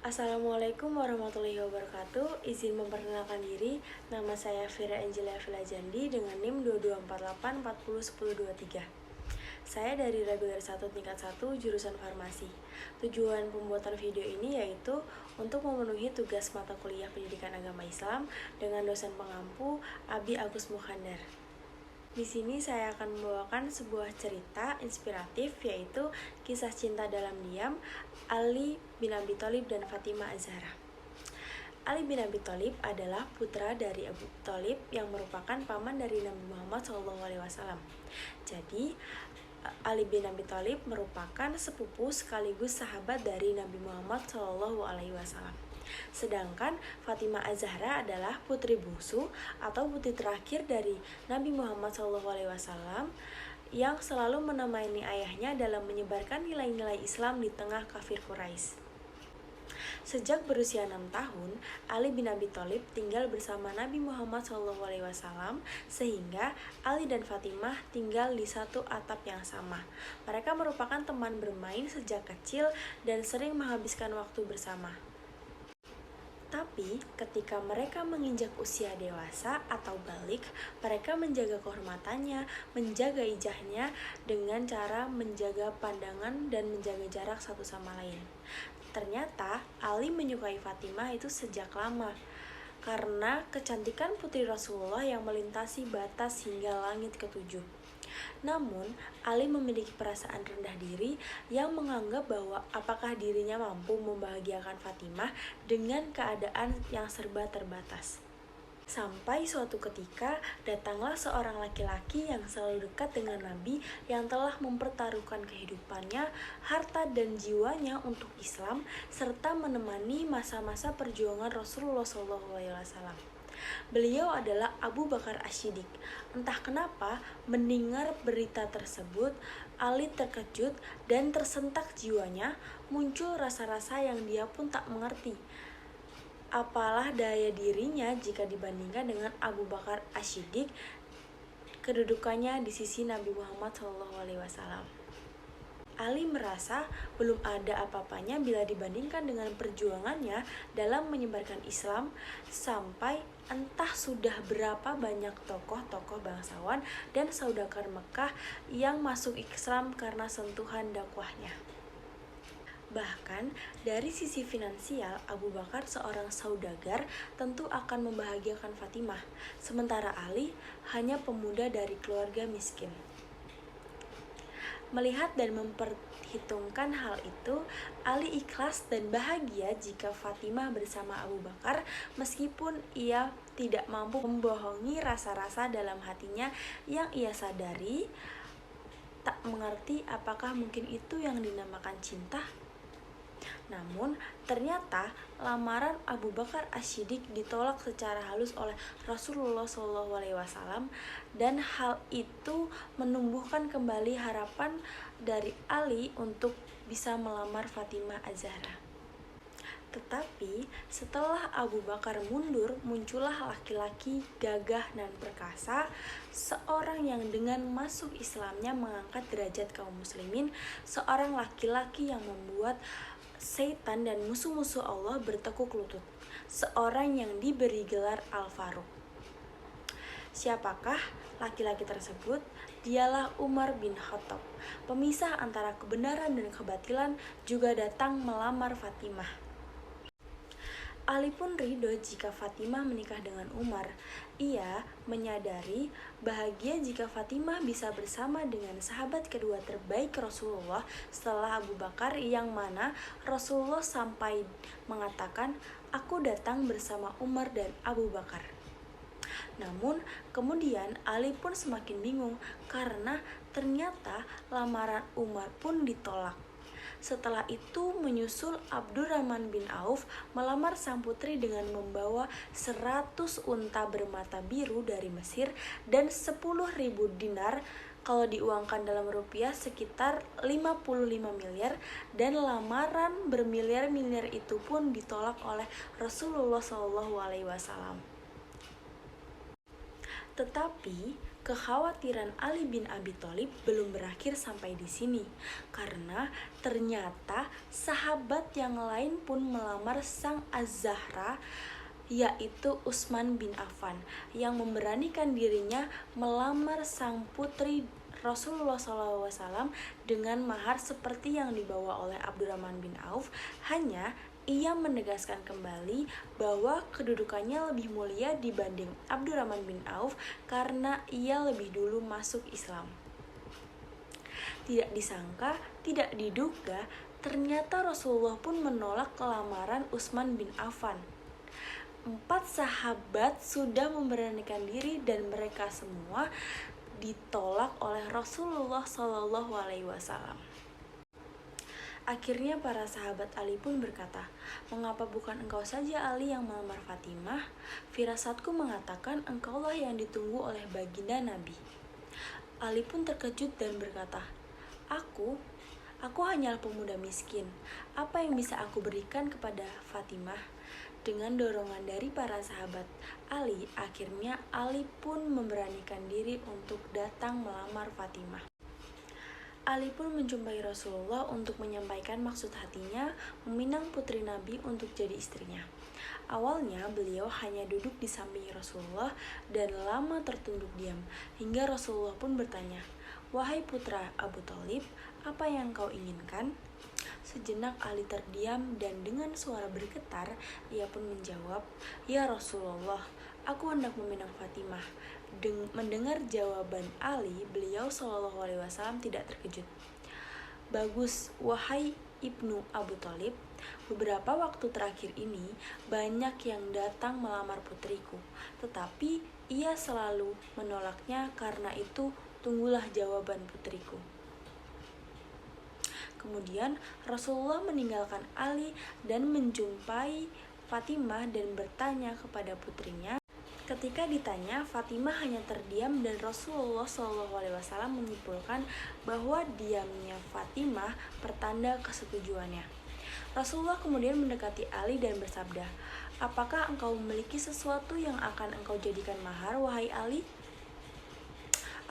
Assalamualaikum warahmatullahi wabarakatuh. Izin memperkenalkan diri, nama saya Fira Angela Vilajandi dengan NIM 2248401023. Saya dari reguler 1 tingkat 1 jurusan farmasi. Tujuan pembuatan video ini yaitu untuk memenuhi tugas mata kuliah pendidikan agama Islam dengan dosen pengampu Abi Agus Mukhandar. Di sini saya akan membawakan sebuah cerita inspiratif, yaitu kisah cinta dalam diam Ali bin Abi Thalib dan Fatimah Az-Zahra. Ali bin Abi Thalib adalah putra dari Abu Thalib yang merupakan paman dari Nabi Muhammad SAW. Jadi, Ali bin Abi Thalib merupakan sepupu sekaligus sahabat dari Nabi Muhammad SAW. Sedangkan Fatimah Az-Zahra adalah putri bungsu atau putri terakhir dari Nabi Muhammad SAW yang selalu menemani ayahnya dalam menyebarkan nilai-nilai Islam di tengah kafir Quraisy. Sejak berusia 6 tahun, Ali bin Abi Thalib tinggal bersama Nabi Muhammad SAW sehingga Ali dan Fatimah tinggal di satu atap yang sama. Mereka merupakan teman bermain sejak kecil dan sering menghabiskan waktu bersama. Tapi ketika mereka menginjak usia dewasa atau balik, mereka menjaga kehormatannya, menjaga ijahnya dengan cara menjaga pandangan dan menjaga jarak satu sama lain. Ternyata Ali menyukai Fatimah itu sejak lama, karena kecantikan putri Rasulullah yang melintasi batas hingga langit ketujuh. Namun, Ali memiliki perasaan rendah diri yang menganggap bahwa apakah dirinya mampu membahagiakan Fatimah dengan keadaan yang serba terbatas. Sampai suatu ketika, datanglah seorang laki-laki yang selalu dekat dengan Nabi yang telah mempertaruhkan kehidupannya, harta dan jiwanya untuk Islam, serta menemani masa-masa perjuangan Rasulullah SAW. Beliau adalah Abu Bakar As-Siddiq. Entah kenapa, mendengar berita tersebut, Ali terkejut dan tersentak jiwanya, muncul rasa-rasa yang dia pun tak mengerti. Apalah daya dirinya jika dibandingkan dengan Abu Bakar As-Siddiq, kedudukannya di sisi Nabi Muhammad SAW. Ali merasa belum ada apa-apanya bila dibandingkan dengan perjuangannya dalam menyebarkan Islam, sampai entah sudah berapa banyak tokoh-tokoh bangsawan dan saudagar Mekah yang masuk Islam karena sentuhan dakwahnya. Bahkan dari sisi finansial, Abu Bakar seorang saudagar tentu akan membahagiakan Fatimah, sementara Ali hanya pemuda dari keluarga miskin. Melihat dan memperhitungkan hal itu, Ali ikhlas dan bahagia jika Fatimah bersama Abu Bakar, meskipun ia tidak mampu membohongi rasa-rasa dalam hatinya yang ia sadari tak mengerti apakah mungkin itu yang dinamakan cinta. Namun, ternyata lamaran Abu Bakar As-Siddiq ditolak secara halus oleh Rasulullah SAW, dan hal itu menumbuhkan kembali harapan dari Ali untuk bisa melamar Fatimah Az-Zahra. Tetapi setelah Abu Bakar mundur, muncullah laki-laki gagah dan perkasa, seorang yang dengan masuk Islamnya mengangkat derajat kaum muslimin, seorang laki-laki yang membuat setan dan musuh-musuh Allah bertekuk lutut, seorang yang diberi gelar Al-Faruq. Siapakah laki-laki tersebut? Dialah Umar bin Khattab. Pemisah antara kebenaran dan kebatilan juga datang melamar Fatimah. Ali pun ridho jika Fatimah menikah dengan Umar. Ia menyadari bahagia jika Fatimah bisa bersama dengan sahabat kedua terbaik Rasulullah setelah Abu Bakar, yang mana Rasulullah sampai mengatakan, "Aku datang bersama Umar dan Abu Bakar." Namun kemudian Ali pun semakin bingung karena ternyata lamaran Umar pun ditolak. Setelah itu menyusul Abdurrahman bin Auf melamar sang putri dengan membawa 100 unta bermata biru dari Mesir dan 10.000 dinar, kalau diuangkan dalam rupiah sekitar 55 miliar, dan lamaran bermiliar-miliar itu pun ditolak oleh Rasulullah SAW. Tetapi kekhawatiran Ali bin Abi Thalib belum berakhir sampai di sini, karena ternyata sahabat yang lain pun melamar sang Az-Zahra, yaitu Utsman bin Affan, yang memberanikan dirinya melamar sang putri Rasulullah SAW dengan mahar seperti yang dibawa oleh Abdurrahman bin Auf. Hanya ia menegaskan kembali bahwa kedudukannya lebih mulia dibanding Abdurrahman bin Auf karena ia lebih dulu masuk Islam. Tidak disangka, tidak diduga, ternyata Rasulullah pun menolak lamaran Utsman bin Affan. 4 sahabat sudah memberanikan diri dan mereka semua ditolak oleh Rasulullah SAW. Akhirnya para sahabat Ali pun berkata, "Mengapa bukan engkau saja Ali yang melamar Fatimah? Firasatku mengatakan engkaulah yang ditunggu oleh baginda Nabi." Ali pun terkejut dan berkata, Aku hanyalah pemuda miskin. Apa yang bisa aku berikan kepada Fatimah?" Dengan dorongan dari para sahabat Ali, akhirnya Ali pun memberanikan diri untuk datang melamar Fatimah. Ali pun menjumpai Rasulullah untuk menyampaikan maksud hatinya meminang putri Nabi untuk jadi istrinya. Awalnya beliau hanya duduk di samping Rasulullah dan lama tertunduk diam, hingga Rasulullah pun bertanya, "Wahai putra Abu Thalib, apa yang kau inginkan?" Sejenak Ali terdiam dan dengan suara bergetar, ia pun menjawab, "Ya Rasulullah, aku hendak meminang Fatimah." Mendengar jawaban Ali, beliau SAW tidak terkejut. "Bagus, wahai Ibnu Abu Thalib, beberapa waktu terakhir ini banyak yang datang melamar putriku, tetapi ia selalu menolaknya. Karena itu, tunggulah jawaban putriku." Kemudian Rasulullah meninggalkan Ali dan menjumpai Fatimah dan bertanya kepada putrinya. Ketika ditanya, Fatimah hanya terdiam dan Rasulullah SAW menyimpulkan bahwa diamnya Fatimah pertanda kesetujuannya. Rasulullah kemudian mendekati Ali dan bersabda, "Apakah engkau memiliki sesuatu yang akan engkau jadikan mahar, wahai Ali?"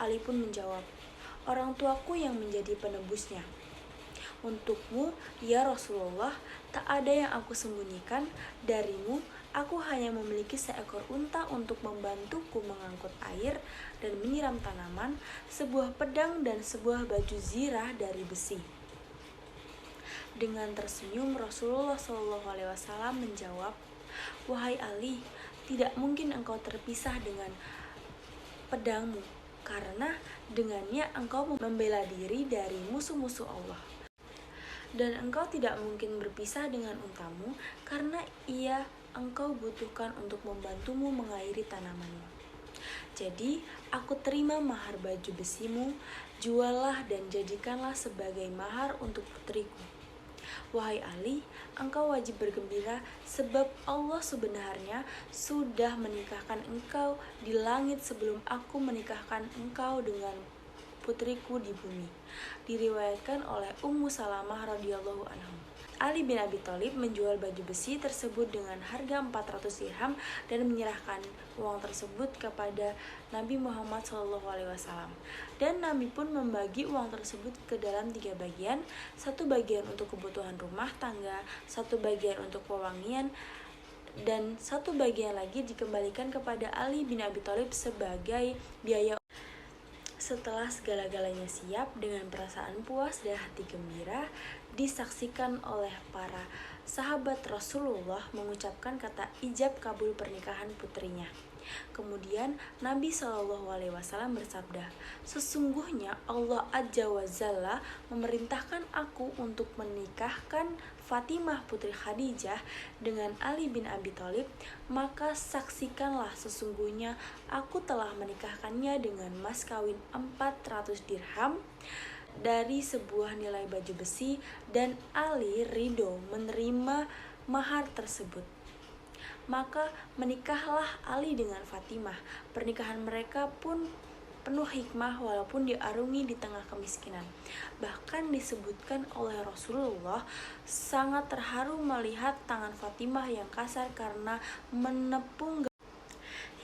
Ali pun menjawab, "Orang tuaku yang menjadi penebusnya." "Untukmu, ya Rasulullah, tak ada yang aku sembunyikan darimu. Aku hanya memiliki seekor unta untuk membantuku mengangkut air dan menyiram tanaman, sebuah pedang dan sebuah baju zirah dari besi." Dengan tersenyum, Rasulullah SAW menjawab, "Wahai Ali, tidak mungkin engkau terpisah dengan pedangmu, karena dengannya engkau membela diri dari musuh-musuh Allah. Dan engkau tidak mungkin berpisah dengan untamu, karena ia engkau butuhkan untuk membantumu mengairi tanamanmu. Jadi, aku terima mahar baju besimu, juallah dan jadikanlah sebagai mahar untuk putriku. Wahai Ali, engkau wajib bergembira sebab Allah sebenarnya sudah menikahkan engkau di langit sebelum aku menikahkan engkau dengan putriku di bumi." Diriwayatkan oleh Ummu Salamah radhiyallahu anha. Ali bin Abi Thalib menjual baju besi tersebut dengan harga 400 dirham dan menyerahkan uang tersebut kepada Nabi Muhammad SAW. Dan Nabi pun membagi uang tersebut ke dalam 3 bagian, 1 bagian untuk kebutuhan rumah tangga, 1 bagian untuk pewangian, dan 1 bagian lagi dikembalikan kepada Ali bin Abi Thalib sebagai biaya. Setelah segala-galanya siap, dengan perasaan puas dan hati gembira, disaksikan oleh para sahabat Rasulullah mengucapkan kata ijab kabul pernikahan putrinya. Kemudian Nabi SAW bersabda, "Sesungguhnya Allah Azza wa Jalla memerintahkan aku untuk menikahkan Fatimah putri Khadijah dengan Ali bin Abi Thalib, maka saksikanlah sesungguhnya aku telah menikahkannya dengan mas kawin 400 dirham dari sebuah nilai baju besi, dan Ali ridho menerima mahar tersebut." Maka menikahlah Ali dengan Fatimah. Pernikahan mereka pun penuh hikmah walaupun diarungi di tengah kemiskinan. Bahkan disebutkan oleh Rasulullah sangat terharu melihat tangan Fatimah yang kasar karena menepung.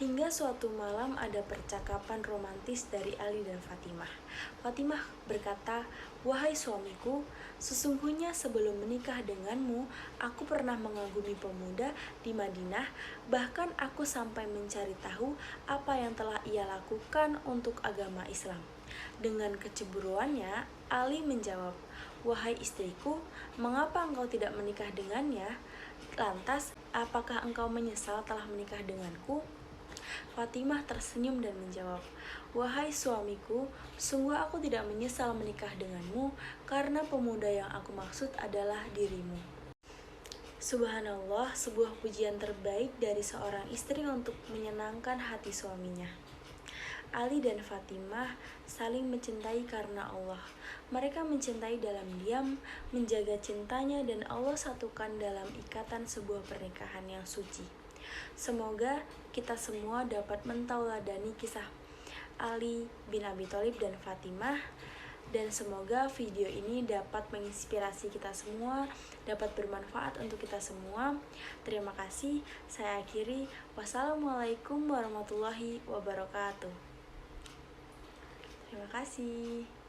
Hingga suatu malam ada percakapan romantis dari Ali dan Fatimah. Fatimah berkata, "Wahai suamiku, sesungguhnya sebelum menikah denganmu, aku pernah mengagumi pemuda di Madinah, bahkan aku sampai mencari tahu apa yang telah ia lakukan untuk agama Islam." Dengan kecemburuannya, Ali menjawab, "Wahai istriku, mengapa engkau tidak menikah dengannya? Lantas, apakah engkau menyesal telah menikah denganku?" Fatimah tersenyum dan menjawab, "Wahai suamiku, sungguh aku tidak menyesal menikah denganmu, karena pemuda yang aku maksud adalah dirimu." Subhanallah, sebuah pujian terbaik dari seorang istri untuk menyenangkan hati suaminya. Ali dan Fatimah saling mencintai karena Allah. Mereka mencintai dalam diam, menjaga cintanya, dan Allah satukan dalam ikatan sebuah pernikahan yang suci. Semoga kita semua dapat mentauladani kisah Ali bin Abi Thalib dan Fatimah, dan semoga video ini dapat menginspirasi kita semua, dapat bermanfaat untuk kita semua. Terima kasih. Saya akhiri. Wassalamualaikum warahmatullahi wabarakatuh. Terima kasih.